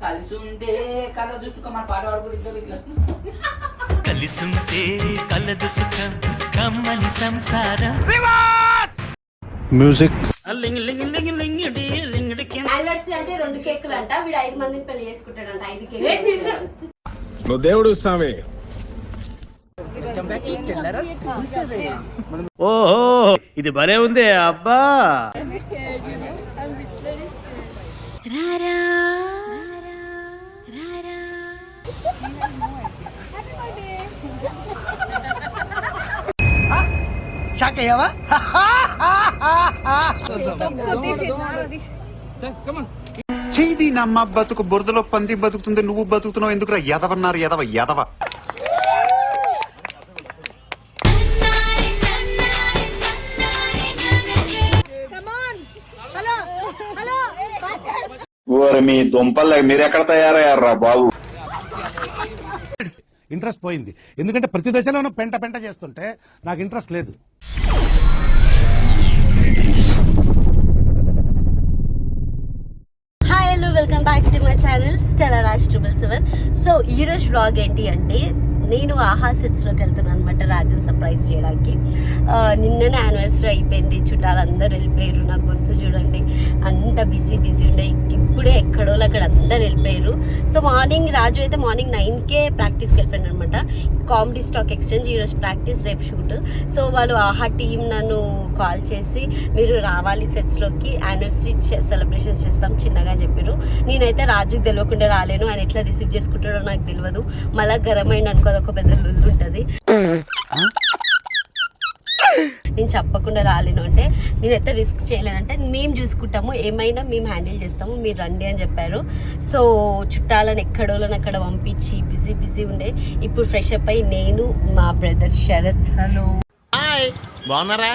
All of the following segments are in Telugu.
కలిసి ఉంటే కళ్ళ చూసుక మన పాట పాడుకుంటే ఇట్లా కలిసుంటే కలదు సుఖం కమ్మని సంసారం మ్యూజిక్ యానివర్సరీ అంటే 2 కేకులు అంట. వీడు 5 మందిని పెళ్లి చేసుకుంటాడంట. 5 కేకులు. నువ్వు దేవుడు స్వామి. ఓహో ఇది భలే ఉంది అబ్బా. చేయి నమ్మ బతుకు బురదలో పంది బతుకుతుంది, నువ్వు బతుకుతున్నావు ఎందుకురా? ఎదవన్నారు ఎదవ ఎదవ. మీ దుంపల్ మీరెక్కడ తయారయ్యారా బాబు? ఇంట్రెస్ట్ పోయింది, ఎందుకంటే ప్రతి దశలోనూ పెంట పెంట చేస్తుంటే నాకు ఇంట్రెస్ట్ లేదు. Hi hello welcome back to my channel Stella Raj 777. So ఈరోజు వ్లాగ్ ఏంటి అంటే నేను ఆహా సెట్స్లోకి వెళ్తున్నాను అనమాట రాజన్ సర్ప్రైజ్ చేయడానికి. నిన్ననే యానివర్సరీ అయిపోయింది, చుట్టాలు అందరు వెళ్ళిపోయారు. నా గొంతు చూడండి అంత బిజీ ఉండే, ఇప్పుడే ఎక్కడో అక్కడ అందరు వెళ్ళిపోయారు. సో మార్నింగ్ రాజు అయితే మార్నింగ్ 9కే ప్రాక్టీస్కి వెళ్ళిపోయాను అనమాట. కామెడీ స్టాక్ ఎక్స్చేంజ్, ఈరోజు ప్రాక్టీస్ రేపు షూట్. సో వాళ్ళు ఆహా టీం నన్ను కాల్ చేసి మీరు రావాలి సెట్స్లోకి, యానివర్సరీ సెలబ్రేషన్స్ చేస్తాం చిన్నగా అని చెప్పారు. నేనైతే రాజుకి తెలియకుండా రాలేను, ఆయన ఎట్లా రిసీవ్ చేసుకుంటాడో నాకు తెలియదు. మళ్ళీ గరం అయింది అనుకో, ఒక పెద్ద లుల్లు ఉంటుంది. నేను చెప్పకుండా రాలేను అంటే నేనైతే రిస్క్ చేయలేనంటే మేము చూసుకుంటాము, ఏమైనా మేము హ్యాండిల్ చేస్తాము, మీరు రండి అని చెప్పారు. సో చుట్టాలను ఎక్కడోళ్ళని అక్కడ పంపించి బిజీ ఉండే ఇప్పుడు ఫ్రెష్ అప్ అయ్యి నేను మా బ్రదర్ శరత్ బాగున్నారా.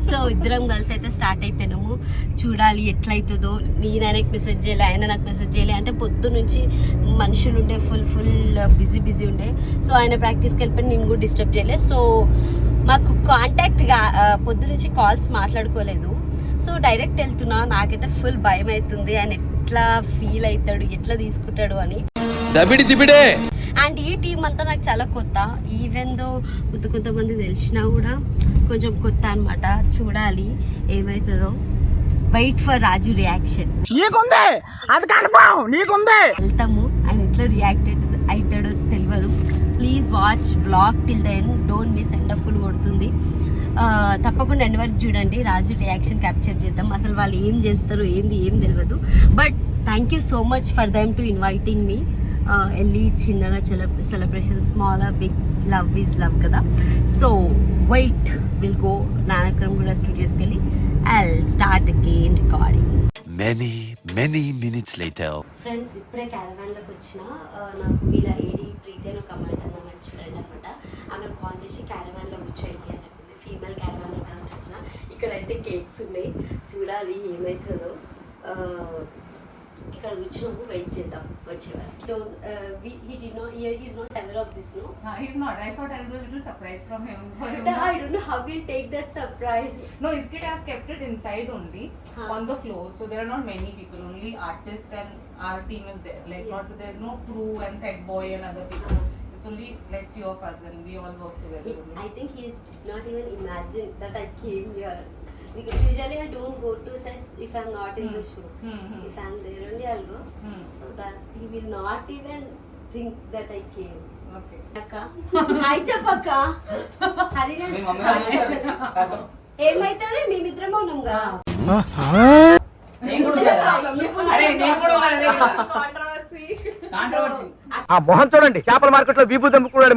సో ఇద్దరం కలిసి అయితే స్టార్ట్ అయిపోయినాము. చూడాలి ఎట్లయితుందో. నేను ఆయనకు మెసేజ్ చేయలే, ఆయన నాకు మెసేజ్ చేయలే. అంటే పొద్దు నుంచి మనుషులు ఉండే ఫుల్ బిజీ ఉండే. సో ఆయన ప్రాక్టీస్కి వెళ్ళిపోయి నేను కూడా డిస్టర్బ్ చేయలే. సో మాకు కాంటాక్ట్గా పొద్దు నుంచి కాల్స్ మాట్లాడుకోలేదు. సో డైరెక్ట్ వెళ్తున్నా. నాకైతే ఫుల్ భయం అవుతుంది, ఆయన ఎట్లా ఫీల్ అవుతాడు, ఎట్లా తీసుకుంటాడు అని. అండ్ ఈ టీం అంతా నాకు చాలా కొత్త, ఈవెన్ దో కొంతమంది తెలిసినా కూడా కొంచెం కొత్త అనమాట. చూడాలి ఏమవుతుందో. Wait for Raju reaction. వెళ్తాము, ఆయన ఎట్లా రియాక్ట్ అవుతాడో తెలియదు. Please watch vlog till the end, don't miss. End full కొడుతుంది, తప్పకుండా ఎండ్ వరకు చూడండి. రాజు రియాక్షన్ క్యాప్చర్ చేద్దాం. అసలు వాళ్ళు ఏం చేస్తారు ఏం తెలియదు. But thank you so much for them to inviting me. వెళ్ళి చిన్నగా celebration, small big, love is love కదా. So wait will go Nanakram కూడా స్టూడియోస్కి వెళ్ళి I'll start again recording. many minutes later. Friends ఇప్పుడే క్యారవాన్లోకి వచ్చిన. నాకు వీళ్ళ ఏడి ప్రీతి అని ఒక అమ్మాయి నా మంచి ఫ్రెండ్ అనమాట. ఆమె కాల్ చేసి క్యారవాన్లో కూర్చోండి అని చెప్పింది. ఫీమేల్ క్యారవాన్లో వచ్చిన. ఇక్కడైతే కేక్స్ ఉన్నాయి, చూడాలి ఏమవుతుందో. ఇక్కడ కూర్చున్నాము, వెయిట్ చేద్దాం వచ్చేవారు. He's not aware of this, no? He's not. I thought I'll do a little surprise from him. I don't know how we'll take that surprise. No, his kid I've kept it inside only, on the floor. So there are not many people. Only artist and our team is there. Like there's no crew and set boy and other people. It's only like few of us and we all work together. I think he did not even imagine that I came here. Because usually I don't go to sets if I'm not in the show. If I'm there only I'll go. So that he will not even think that I came. Okay. Akka, hi chapaka. Harina. ఏమైతుంది మేమిద్దరం ఉన్నాంగా. ఆ మొహం చూడండి, చేపల మార్కెట్ లో విభూతి అమ్ముకున్నాడు.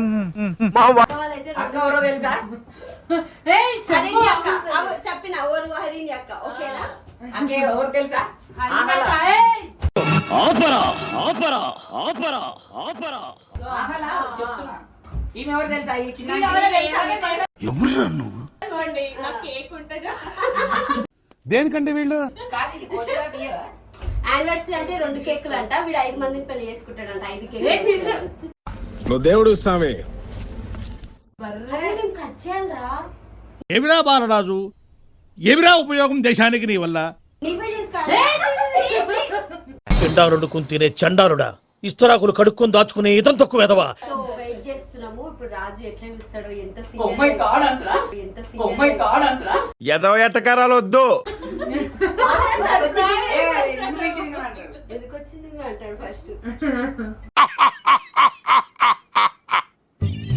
చెప్పిన ఎవరు హరిణి అక్క, ఓకేనా? ఎవరు తెలుసా? చెప్తున్నా, ఈమె ఎవరు తెలుసా? ఈ చిన్న ఎవరురా నువ్వు? దేనికండి వీళ్ళు? యానివర్సరీ అంటే 2 కేకులు అంట. వీడు 5 మందిని పెళ్లి చేసుకుంటాడంట. 5 కేకులు. నువ్వు దేవుడు స్వామి. కట్ చేయాలరా. ఏమిరా బాలరాజు, ఏమిరా ఉపయోగం దేశానికి నీ వల్ల? నీవే చేసుకోవాలి. పిండారుడుకుని తినే చండాలుడా, ఇస్తరాకులు కడుక్కొని దాచుకునే ఇతం తక్కువ ఎదవా. సో వెయిట్ చేస్తున్నాము ఇప్పుడు రాజు ఎట్లా చూస్తాడో, ఎంత Oh my God అంటరా? ఎంత Oh my God అంటరా? ఎదవ ఎట్టకారాలు వద్దు. ఎందుకు వచ్చింది అంటాడు ఫస్ట్.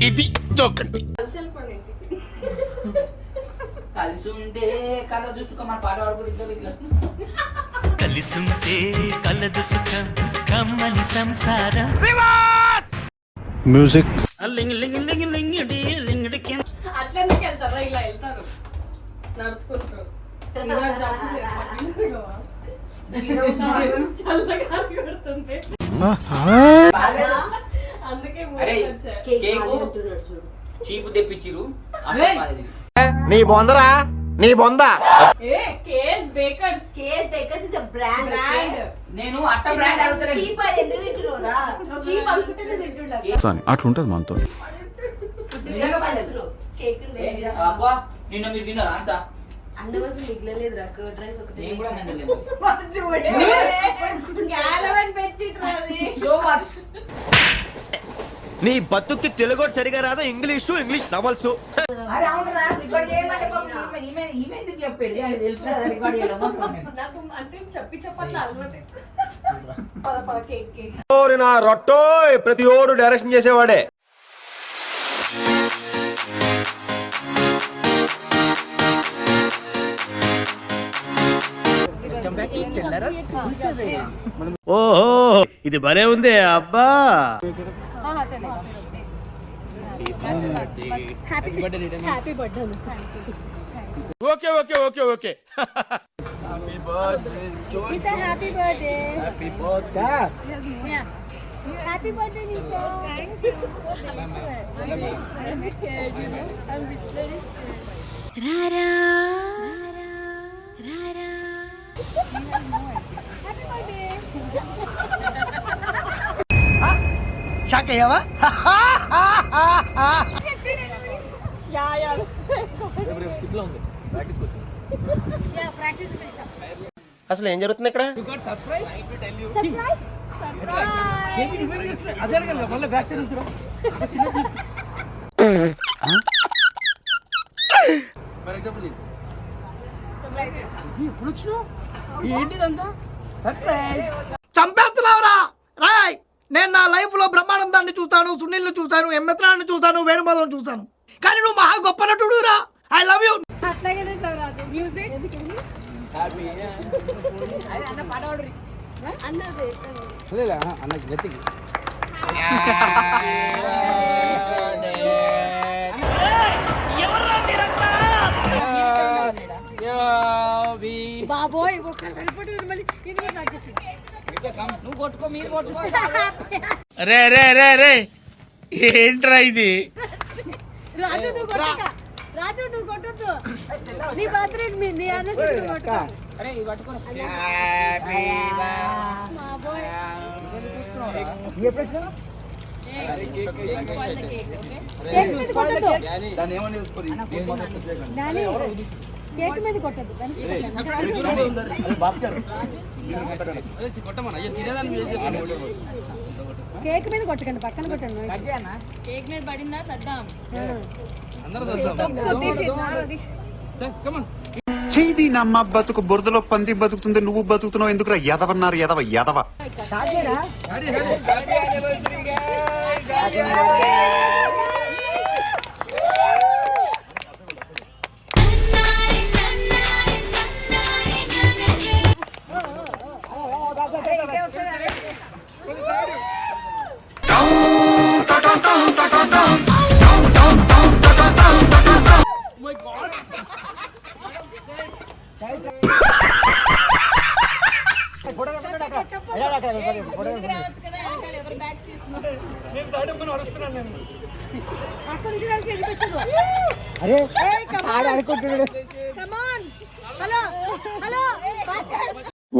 ఇది జోకండి. కలిసి ఉంటే కళ్ళ చూసుకో మన పాట పాడుకుంటూ ఇద్దరు ఇట్లా. కలిసుంటే కలదు సుఖం కమ్మని సంసారం. మ్యూజిక్ అట్లెందుకు వెళ్తారా, ఇలా వెళ్తారు నడుచుకుంటారు. చల్లగాలి కొడుతుంది అందుకే అరే కేక్ కేకు అంటున్నాడు చూడు. చీపు తెప్పించిరు అసలు మాది. నీ బొందరా, నీ బొంద. Case Bakers. Case Bakers is a brand. నేను అట్ట బ్రాండ్ అడుగుతాను. చీప్ అది ఎందుకు తింటున్నారా? చీప్ అనుకుంటేనే తింటుండా. అట్లుంటది మనతో. కేక్ అబ్బా నిన్న మీరు తిన్నారా అంత? అన్నం అసలు మిగలలేదు రా. కర్డ్ రైస్ ఒకటి. నేను కూడా నమ్మలేదు. So much. నీ బతుక్కి తెలుగు సరిగా రాదా, ఇంగ్లీష్ నవల్స్. అరే అవునరా రికార్డ్ చేయమంటే ఈమె ఎందుకు చెప్పేది అది తెలుసు కదా రికార్డ్ చేయాలనుకుంటున్నాను. నాకు అంటే చెప్పాలి అలవాటే. పద కేక్ నా రొట్టో ప్రతి ఓడు డైరెక్షన్ చేసేవాడే. ఓహో ఇది భలే ఉంది అబ్బా. Okay okay okay okay. Shock అయ్యావా? అసలు ఏం జరుగుతుంది ఇక్కడ? చంపేస్తున్నావురా రాయ్. నేను నా లైఫ్ లో బ్రహ్మానందాన్ని చూసాను, సునీల్ చూసాను, ఎంఎత్రాన్ని చూసాను, వేణుమాధవ్ చూసాను, కానీ నువ్వు మహా గొప్ప నటుడు రా. I love you. బాబోయ్ రే రే రే రే ఏంట్రా ఇది? రాజు నువ్వు కొట్టొద్దు. నీ బర్త్డే నీ యానివర్సరీ కొట్టు. అరే ఇది పట్టుకో. ఏ ప్రశ్న? కేక్ మీద కొట్టొద్దు. దాన్ని ఏమని చూసుకోరి. దాన్ని కేక్ మీద కొట్టొద్దు. కేక్ మీద కొట్టకండి, పక్కన కొట్టండి. కేక్ మీద పడిందా సద్దాం. చేది నమ్మ బతుకు బురదలో పంది బతుకుతుంది నువ్వు బతుకుతున్నావు ఎందుకురా ఎదవన్నారు ఎదవ ఎదవ.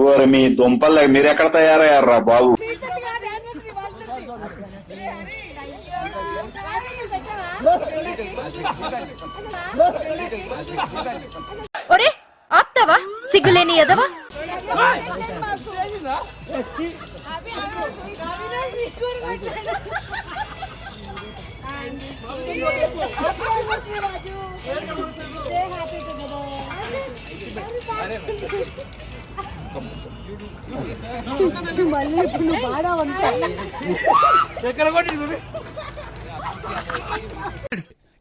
ఓరి మీ దుంపలు మీరెక్కడ తయారయ్యారా బాబు? ఒరే ఆప్తావా సిగ్గులేని ఎదవా.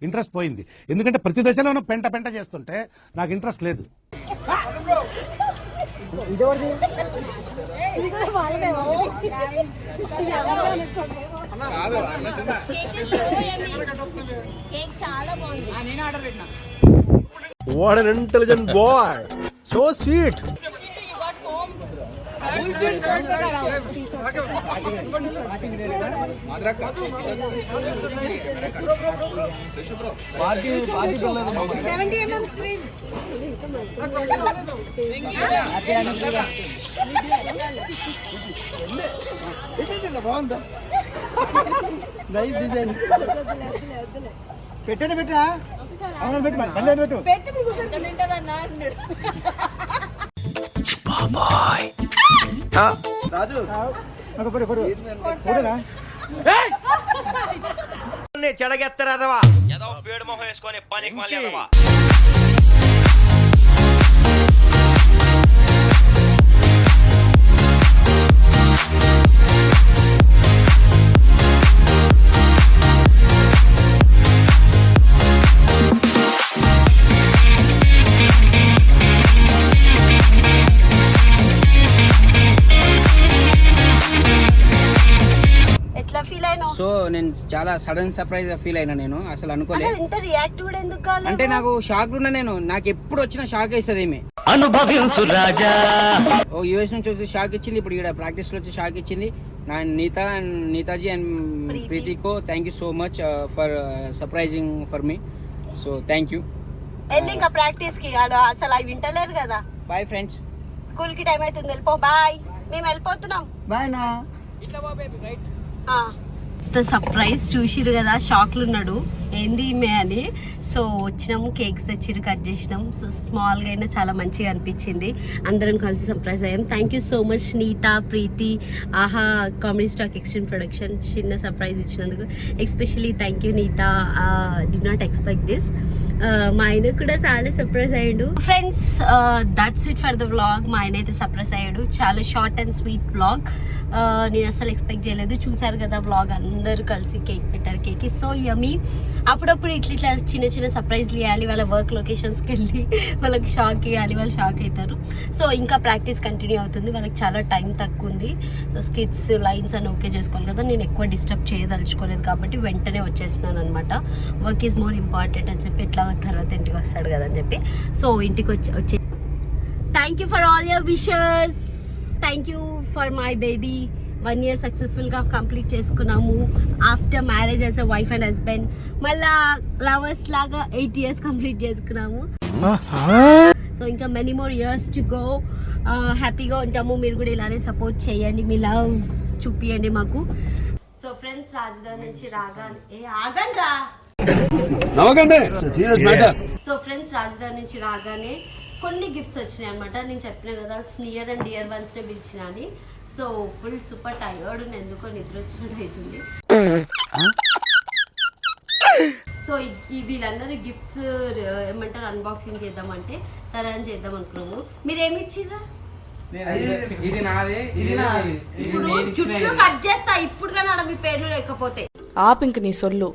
ఇంట్రెస్ట్ పోయింది. ఎందుకంటే ప్రతి దశలోనూ పెంట పెంట చేస్తుంటే నాకు ఇంట్రెస్ట్ లేదు. What an intelligent boy, so sweet. పెట్టండి పెట్టరా రాజు చెడగెత్తరాదవా ఏదో పేడు మొహం వేసుకొని పనికి మళ్ళీ సో నేను చాలా సడన్ సర్ప్రైజ్ ఫీల్ అయినా. నేను అసలు అనుకోలేదు. ఇంత రియాక్ట్ కూడా ఎందుకు కాలేదు? అంటే నాకు షాక్ ఉన్నా. నాకు ఎప్పుడు వచ్చిన షాక్ ఇస్తుంది ఏమి. అనుభవించు రాజా. ఓ యూఎస్ నుంచి వచ్చి షాక్ ఇచ్చింది, ఇప్పుడు ఇక్కడ ప్రాక్టీస్ లో వచ్చి షాక్ ఇచ్చింది. నా నీతాజీ అండ్ ప్రీతికో thank you so much for surprising for me. So thank you. వెళ్ళి ఇంకా ప్రాక్టీస్ కి అసలు అవి వింటలేరు కదా. బాయ్ ఫ్రెండ్స్, స్కూల్ కి టైం అవుతుంది, వెళ్ళిపో. బాయ్, మేము వెళ్ళిపోతున్నాం. బాయ్ నా ఇట్లా బా బేబీ రైట్. సర్ప్రైజ్ చూసిరు కదా, షాక్లు ఉన్నాడు ఏంది ఈమె అని. సో వచ్చినాము, కేక్స్ తెచ్చిరు, కట్ చేసినాం. సో స్మాల్గా అయినా చాలా మంచిగా అనిపించింది. అందరం కలిసి సర్ప్రైజ్ అయ్యాం. Thank you so much Neeta, Preeti, Aha comedy stock exchange production చిన్న సర్ప్రైజ్ ఇచ్చినందుకు. Especially thank you Neeta, did not expect this. మా ఆయన కూడా చాలా సర్ప్రైజ్ అయ్యాడు. Friends, that's it for the vlog. మా ఆయన అయితే సర్ప్రైజ్ అయ్యాడు. చాలా షార్ట్ అండ్ స్వీట్ వ్లాగ్. నేను అసలు ఎక్స్పెక్ట్ చేయలేదు. చూసారు కదా వ్లాగ్, అందరూ కలిసి కేక్ పెట్టారు. Cake is so yummy. అప్పుడప్పుడు ఇట్లా చిన్న చిన్న సర్ప్రైజ్లు ఇవ్వాలి. వాళ్ళ వర్క్ లొకేషన్స్కి వెళ్ళి వాళ్ళకి షాక్ ఇవ్వాలి, వాళ్ళు షాక్ అవుతారు. సో ఇంకా ప్రాక్టీస్ కంటిన్యూ అవుతుంది. వాళ్ళకి చాలా టైం తక్కువ ఉంది. సో స్కిట్స్, లైన్స్ అని ఓకే చేసుకోవాలి కదా. నేను ఎక్కువ డిస్టర్బ్ చేయదలుచుకోలేదు కాబట్టి వెంటనే వచ్చేస్తున్నాను అనమాట. వర్క్ ఈజ్ మోర్ ఇంపార్టెంట్ అని చెప్పి ఎట్లా తర్వాత ఇంటికి వస్తాడు కదా అని చెప్పి. సో ఇంటికి వచ్చే thank you for all your wishes. Thank you for my baby. 1 year సక్సెస్ఫుల్గా కంప్లీట్ చేసుకున్నాము after marriage as a wife and husband. మళ్ళా లవర్స్ లాగా 8 years కంప్లీట్ చేసుకున్నాము. సో ఇంకా many more years to go. హ్యాపీగా ఉంటాము. మీరు కూడా ఇలానే సపోర్ట్ చేయండి, మీ లవ్ చూపియండి మాకు. సో ఫ్రెండ్స్, రాజధాని నుంచి రాగానే ఆగండ్రా. సో ఫ్రెండ్స్, రాజధాని నుంచి రాగానే కొన్ని గిఫ్ట్స్ వచ్చినాయి అనమాట. నేను చెప్పిన కదా నియర్ అండ్ డియర్ వన్స్నే పిలిచిన అని. సో ఫుల్ సూపర్ టైర్డ్, ఎందుకో నిద్ర వచ్చినట్టు అవుతుంది. సో వీళ్ళందరూ గిఫ్ట్స్ ఏమంటారు అన్బాక్సింగ్ చేద్దామంటే సరే అని చేద్దాం అనుకున్నాము. మీరేమి ఇచ్చిర్రా? ఇప్పుడు చుట్టూ కట్ చేస్తా ఇప్పుడు కానీ మీ పేర్లు లేకపోతే. ఆపింక నీ సొల్లు.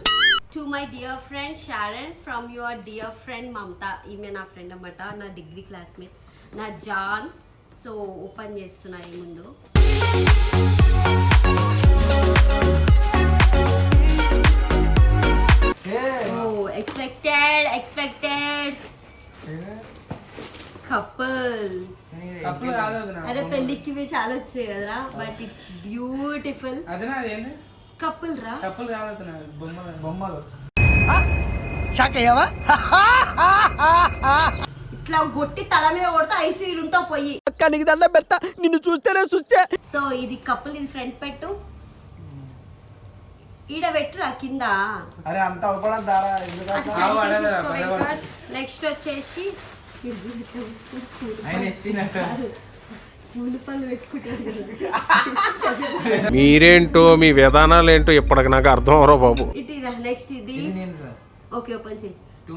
To my dear friend Sharon from your dear friend Mamata. ఈమె నా ఫ్రెండ్ అన్నమాట, నా డిగ్రీ క్లాస్మేట్, నా జాన్. సో ఓపెన్ చేస్తున్నా ఈ ముందు. Expected couples. అరే పెళ్ళికి ఇవి చాలా వచ్చాయి కదరా, బట్ ఇట్స్ బ్యూటిఫుల్. కపుల్ రా, కపుల్ కాదు, బొమ్మలు. షాక్ అయ్యావా? ఇట్లా కొట్టి తల మీద కొడితే ఐసీయూలు ఉంటావు పోయి. నీకు దండం పెడతా, నిన్ను చూస్తేనే చూస్తే. సో ఇది కపుల్, ఇది ఫ్రంట్ పెట్టు, ఈడ పెట్టురా కింద. అరే అంత నెక్స్ట్ వచ్చేసి మునుపలు పెట్టుకుంటారు మీరేంటో మీ విధానాలు ఏంటో ఇప్పటికి నాకు అర్థం అవరో బాబు. ఇటు నెక్స్ట్ ఇది ఓకే ఓపెన్ చేయి. టు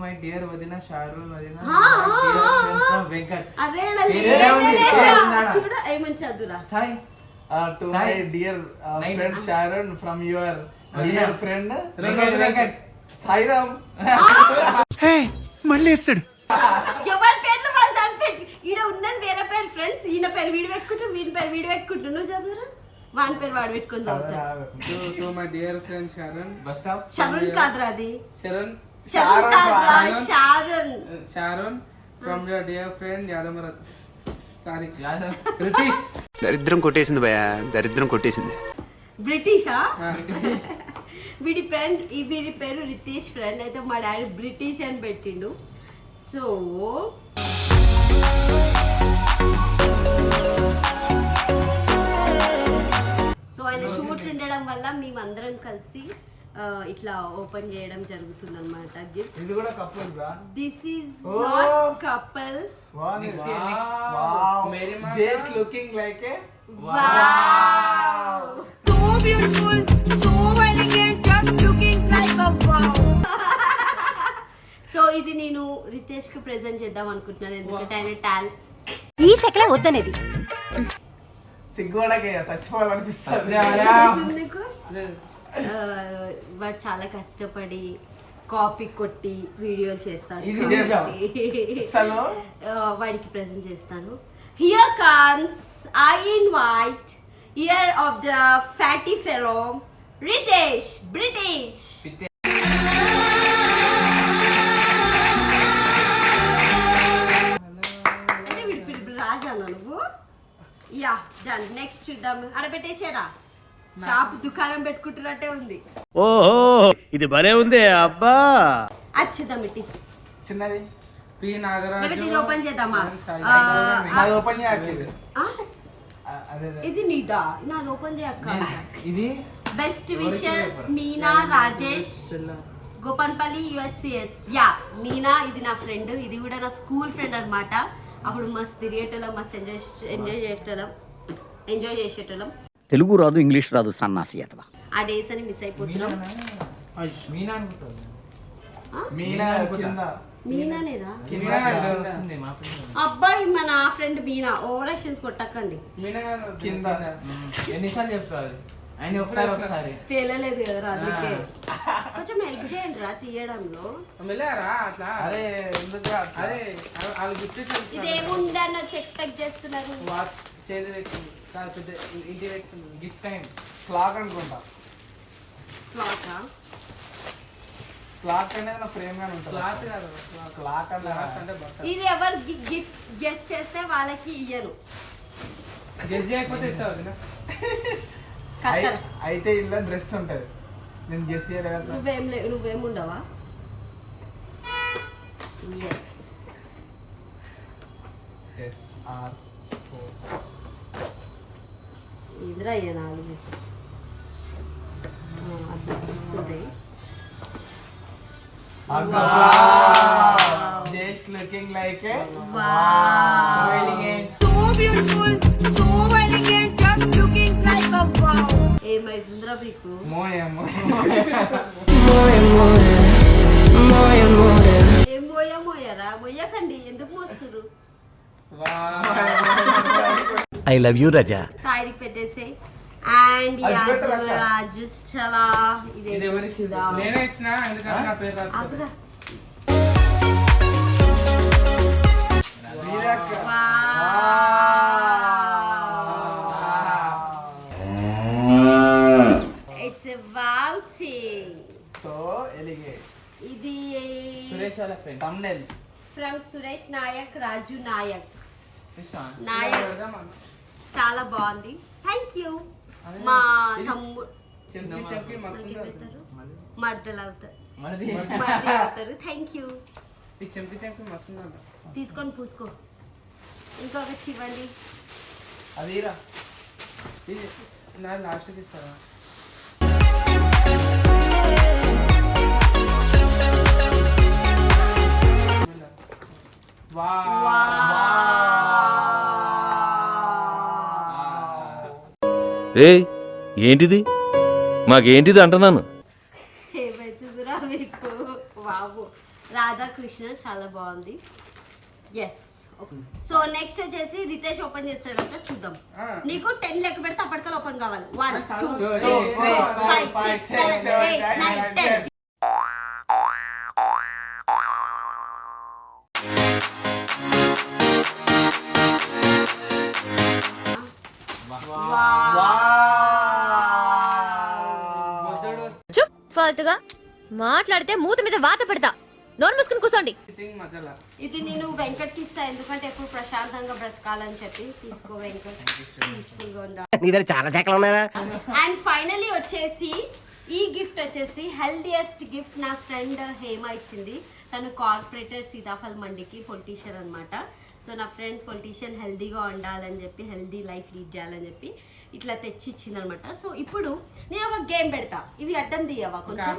మై డియర్ వదిన షారూన్ వదిన వెంకట్. అదే చూడ ఏమని చదువురా. Sai to my dear friend Sharon from your dear friend Venkat Sairam. మళ్ళీ వేస్తాడు. ఎవరి పేర్లు వాళ్ళు చదివి ఈడ ఉన్నది వేరే పేరు ఫ్రెండ్స్. ఈయన పేరు వీడు పెట్టుకుంటారు, వీడి పేరు వీడు పెట్టుకుంటారు. నువ్వు చదువురా, వాని పేరు వాడు పెట్టుకొని చదువుతాడు. To my dear friend Sharon bus stop. Sharun కాదురా అది. Sharan Sharon from your dear friend యాదమరత్. సారీ రితీష్. దరిద్రం కొట్టేసింది భయ, దరిద్రం కొట్టేసింది. బ్రిటిషా? వీడి ఫ్రెండ్ వీడి పేరు రితీష్ ఫ్రెండ్. అయితే మా డాడీ బ్రిటిష్ అని పెట్టిండు. సో ఆయన షూట్ ఉండడం వల్ల మేమందరం కలిసి ఇట్లా ఓపెన్ చేయడం జరుగుతుంది అనమాట. గిఫ్ట్ ఇది కూడా కపుల్ బ్రా. This is not couple. Just looking like A wow, so beautiful, so elegant, just looking like a wow. So ఇది నేను రితేష్ కి ప్రెజెంట్ చేద్దాం అనుకుంటున్నాను, ఎందుకంటే ఆయన టాలెంట్ ఈ సెకలే వద్దనేది సిగ్గుపడకే చచ్చిపోవాలనిపిస్తుంది. ఎందుకు వాడు చాలా కష్టపడి కాపీ కొట్టి వీడియోలు చేస్తాడు. వాడికి ప్రెజెంట్ చేస్తాను. Here comes I invite year of the fatty fellow Ritesh British. అంటే వీడి పిలుపు రాజాను నువ్వు. Yeah done. నెక్స్ట్ చూద్దాం. అడబెట్టేసారా, షాప్ దుకాణం పెట్టుకుంటున్నట్టే ఉంది. ఓహో ఇది భలే ఉంది అబ్బా. అచ్చుదాం ఇట్టి చిన్నది పి నాగరాజు. ఇది ఓపెన్ చేద్దామా? నాది ఓపెన్ చేయట్లేదు. అదే ఇది నీదా? నాది ఓపెన్ చేయక్క. ఇది best wishes Meena Rajesh Gopanpally UHCS. Yeah Meena ఇది నా ఫ్రెండ్, ఇది కూడా నా స్కూల్ ఫ్రెండ్ అన్నమాట. అప్పుడు మస్తు తిరిగేటోళ్ళం, మస్తు ఎంజాయ్ చేసేటోళ్ళం. తెలుగు రాదు, ఇంగ్లీష్ రాదు, సన్నాసి అథవా. ఆ డేస్ అని మిస్ అయిపోతున్నాం. మీనానేనా? అబ్బాయి మన ఫ్రెండ్ మీనా. ఓవర్ యాక్షన్స్ కొట్టకండి. ఎన్నిసార్లు చెప్తారు ఆయన ఒకసారి తేలలేదు కదా, అందుకే కొంచెం హెల్ప్ చేయండి రా తీయడంలో. అట్లా అరే అరే వాళ్ళు గిఫ్ట్ ఇదేముందని వచ్చి ఎక్స్పెక్ట్ చేస్తున్నారు. చేతి పెట్టింది ఇంటి పెట్టింది గిఫ్ట్ టైం. క్లాక్ అనుకుంటా. క్లాకా? క్లాక్ అనేది నా ఫ్రేమ్ గానే ఉంటుంది. క్లాత్ కాదు, క్లాక్ అంటే ఇది ఎవరు గిఫ్ట్ గెస్ట్ చేస్తే వాళ్ళకి ఇయ్యను. గెస్ట్ చేయకపోతే ఇస్తావు. అయితే ఇలా డ్రెస్ ఉంటది, నేను గెస్ చేయలేదు. నువ్వేముండవా? ఇదిరా అయ్యా 4 ఉంటాయి. జస్ట్ లుకింగ్ లైక్ ఏ ఏమైందిరా మీకు? ఏం మోయరా? మొయ్యకండి, ఎందుకు మోస్తురు? ఐ లవ్ యూ రజా. సాయికి పెట్టేసే. అండ్ రాజు చాలా ఇది నేనే ఇచ్చిన, ఎందుకంటే నా పేరు రాసుకో. It's a wow thing. So elegant. ఇది సురేష్ వాళ్ళ friend thumbnail from Suresh Nayak, Raju Nayak. చాలా బాగుంది, థ్యాంక్ యూ. మా తమ్ముడు మడతలు అవుతారు. Thank you. తీసుకొని పూసుకో. ఇంకొకటి ఇవ్వండి. అదిరా నా లాస్ట్కి ఇస్తారా? రే ఏంటిది మాకేంటిది అంటున్నాను. ఏమైతుందిరా మీకు? వావు, రాధాకృష్ణ చాలా బాగుంది. ఎస్. సో నెక్స్ట్ వచ్చేసి రితేష్ ఓపెన్ చేస్తాడంట, చూద్దాం. నీకు 10 లెక్క పెడితే అప్పటికల్లా ఓపెన్ కావాలి. 1 2 3 4 5 6 7 8 9 10. చుప్, ఫాల్తుగా మాట్లాడితే మూత మీద వాత పెడతా. నోరు మూసుకుని కూర్చోండి. ఇది నేను వెంకట్కి ఇస్తా, ఎందుకంటే ఎప్పుడు ప్రశాంతంగా బ్రతకాలని చెప్పి. తీసుకో వెంకట్, పీస్ఫుల్గా ఉండాలి. చాలా శాఖలు ఉన్నాయా? అండ్ ఫైనలీ వచ్చేసి ఈ గిఫ్ట్ వచ్చేసి హెల్దియెస్ట్ గిఫ్ట్ నా ఫ్రెండ్ హేమ ఇచ్చింది. తను కార్పొరేటర్ సీతాఫల్ మండికి పొలిటీషియన్ అనమాట. సో నా ఫ్రెండ్ పొలిటీషియన్ హెల్దీగా ఉండాలని చెప్పి, హెల్దీ లైఫ్ లీడ్ చేయాలని చెప్పి ఇట్లా తెచ్చి ఇచ్చింది అనమాట. సో ఇప్పుడు నేను ఒక గేమ్ పెడతా. ఇవి అడ్డం తీయవా కొంచెం?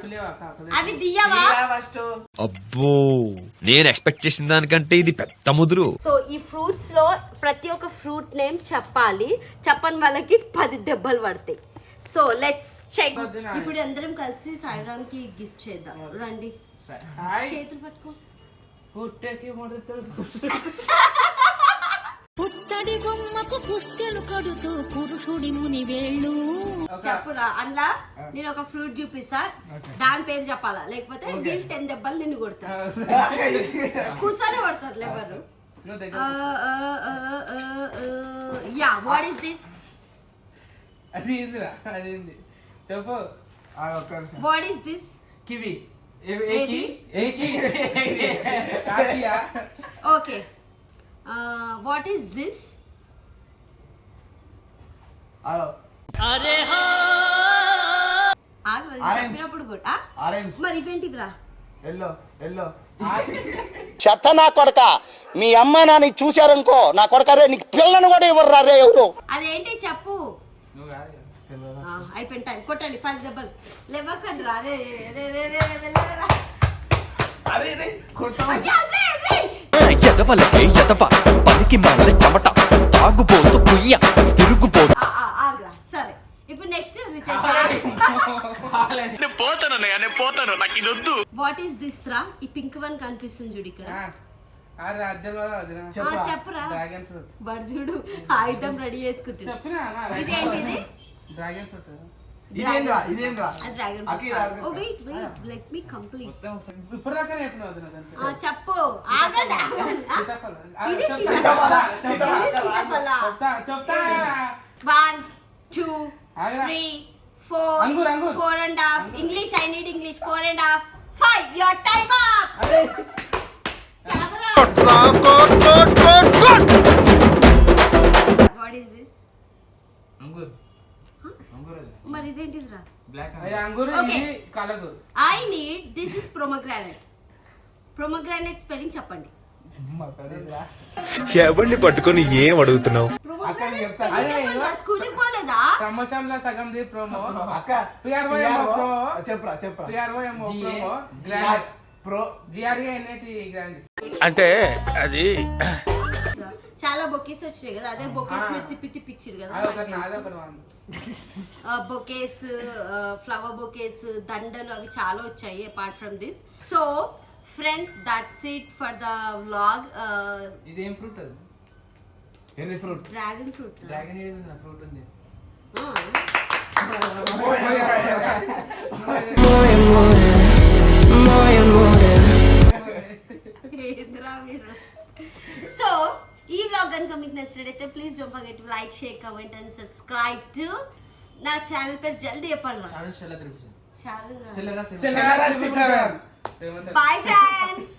అవి తీయవా? అబ్బో నేను ఎక్స్పెక్ట్ చేసిన దానికంటే ఇది పెద్ద ముదురు. సో ఈ ఫ్రూట్స్ లో ప్రతి ఒక్క ఫ్రూట్ నేమ్ చెప్పాలి. చెప్పని వాళ్ళకి 10 దెబ్బలు పడతాయి. So let's check. ఇప్పుడు అందరం కలిసి సాయిరామ్ కి గిఫ్ట్ చేద్దాం. రండి, చేతులు పట్టుకో. పుత్తడి బొమ్మకు పుస్తెలు కడుతూ పురుషుడి ముని వేళ్ళు. చెప్పురా. అందులో నేను ఒక ఫ్రూట్ చూపిస్తా, దాని పేరు చెప్పాలా, లేకపోతే వీళ్ళు 10 దెబ్బలు నిన్ను కొడతా. కూర్చొని కొడతారు ఎవరు. Yeah, what is this? చెప్పు. What is this? Kiwi. Okay. What is this? చెప్పినప్పుడు కూడా మరి ఇవేంటిరా? చెత్త నా కొడక, మీ అమ్మ నాని చూశారనుకో నా కొడక రే, నీకు పిల్లను కూడా ఇవ్వరు రే ఎవరు. అదేంటి చెప్పు. అయిపోయిన టైం. కొట్టండి 10 దెబ్బలు. లేవకండి రా. రే రే రే రే వెళ్ళరా. పనికి మాల చెమట తాగుపోతూ కుయ్య తిరుగుపోతూ. సరే, ఇప్పుడు నెక్స్ట్ పోతాను నాకు ఇది వద్దు. వాట్ ఈస్ దిస్ రా? ఈ పింక్ వన్ కనిపిస్తుంది చూడు ఇక్కడ. చెప్పురా. బడ్ చూడు, ఆయుధం రెడీ చేసుకుంటున్నా. ఇదేంటిది? Dragon fruit. చెప్పు. ఆగండి. ఇది 1 2 3 4 4.5. English, I need English. 4.5 5. Your time up. What is this? మరి ఇదేంటిదిరా? I need, this is pomegranate. Pomegranate spelling చెప్పండి. ఎవరిని పట్టుకొని ఏం అడుగుతున్నావు? స్కూల్కి పోలేదా? ప్రమోషన్ లో సగం ది ప్రోమో. అంటే అది చాలా బొకేస్ వచ్చినాయి కదా, అదే బొకేస్ మీరు తిప్పిచ్చిరు కదా. బొకేస్, ఫ్లవర్ బొకేస్, దండలు అవి చాలా వచ్చాయి apart from this. So friends, that's it for the vlog. ఇదేం ఫ్రూట్? అది ఫ్రూట్. Dragon fruit. డ్రాగన్ ఏది ఫ్రూట్ ఉంది. సో ఈ వ్లాగ్ కనుక మీకు నచ్చినట్టయితే please don't forget to like, share, comment and subscribe to నా ఛానల్ పేరు. జల్దీ చెప్పండి. Bye friends.